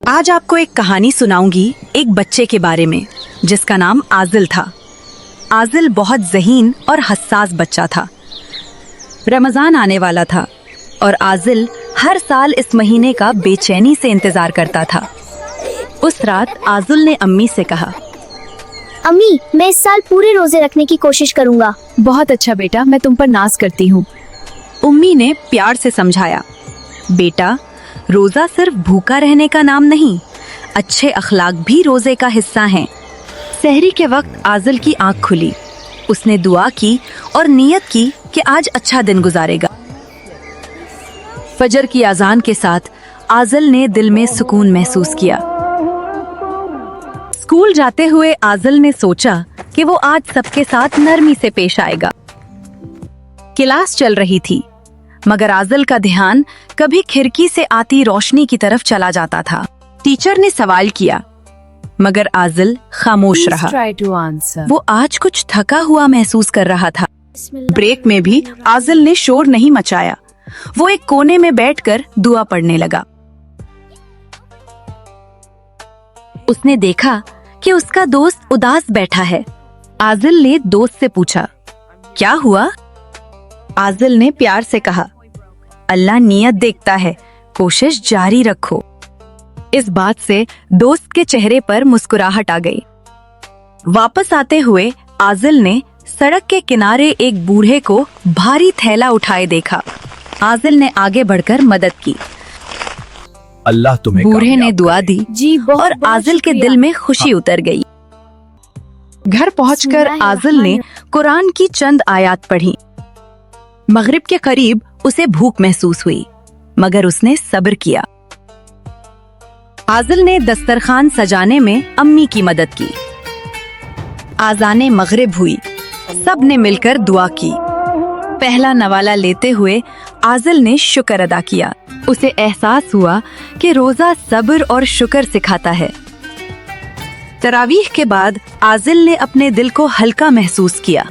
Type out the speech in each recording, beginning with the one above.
आज आपको एक कहानी सुनाऊंगी एक बच्चे के बारे में जिसका नाम आजिल था। आजिल बहुत ज़हीन और हसास बच्चा था। रमज़ान आने वाला था और आजिल हर साल इस महीने का बेचैनी से इंतज़ार करता था। उस रात आजिल ने अम्मी से कहा, अम्मी, मैं इस साल पूरे रोजे रखने की कोशिश करूंगा। बहुत अच्छा बेटा, मैं तुम पर नाज करती हूँ। उम्मी ने प्यार से समझाया, बेटा, रोज़ा सिर्फ भूखा रहने का नाम नहीं, अच्छे अखलाक भी रोज़े का हिस्सा हैं। सहरी के वक्त आजिल की आंख खुली। उसने दुआ की और नियत की कि आज अच्छा दिन गुजारेगा। फजर की अजान के साथ आजिल ने दिल में सुकून महसूस किया। स्कूल जाते हुए आजिल ने सोचा कि वो आज सबके साथ नरमी से पेश आएगा। क्लास चल रही थी, मगर आजिल का ध्यान कभी खिड़की से आती रोशनी की तरफ चला जाता था। टीचर ने सवाल किया, मगर आजिल खामोश रहा। वो आज कुछ थका हुआ महसूस कर रहा था। ब्रेक में भी आजिल ने शोर नहीं मचाया। वो एक कोने में बैठकर दुआ पढ़ने लगा। उसने देखा कि उसका दोस्त उदास बैठा है। आजिल ने दोस्त से पूछा, क्या हुआ? आजिल ने प्यार से कहा, अल्लाह नियत देखता है, कोशिश जारी रखो। इस बात से दोस्त के चेहरे पर मुस्कुराहट आ गई। वापस आते हुए आजिल ने सड़क के किनारे एक बूढ़े को भारी थैला उठाए देखा। आजिल ने आगे बढ़कर मदद की। अल्लाह तुम्हें बूढ़े ने दुआ दी जी, और आजिल के दिल में खुशी उतर गई। घर पहुंचकर आजिल ने कुरान की चंद आयत पढ़ी। मगरिब के करीब उसे भूख महसूस हुई, मगर उसने सब्र किया। आजिल ने दस्तरखान सजाने में अम्मी की मदद की। आज़ाने मगरिब हुई, सब ने मिलकर दुआ की। पहला नवाला लेते हुए आजिल ने शुक्र अदा किया। उसे एहसास हुआ कि रोजा सब्र और शुक्र सिखाता है। तरावीह के बाद आजिल ने अपने दिल को हल्का महसूस किया।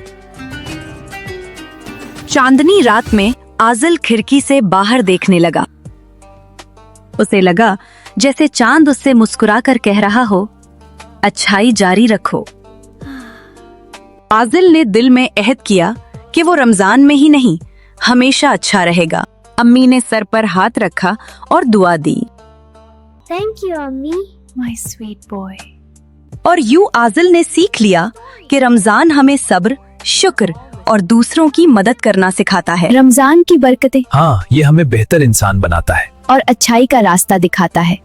चांदनी रात में आजिल खिड़की से बाहर देखने लगा। उसे लगा जैसे चांद उससे मुस्कुराकर कह रहा हो, अच्छाई जारी रखो। आजिल ने दिल में अहद किया कि वो रमजान में ही नहीं, हमेशा अच्छा रहेगा। अम्मी ने सर पर हाथ रखा और दुआ दी। थैंक यू अम्मी। My sweet boy. और यूं आजिल ने सीख लिया कि रमजान हमें सब्र, शुक्र और दूसरों की मदद करना सिखाता है। रमजान की बरकतें हाँ, ये हमें बेहतर इंसान बनाता है और अच्छाई का रास्ता दिखाता है।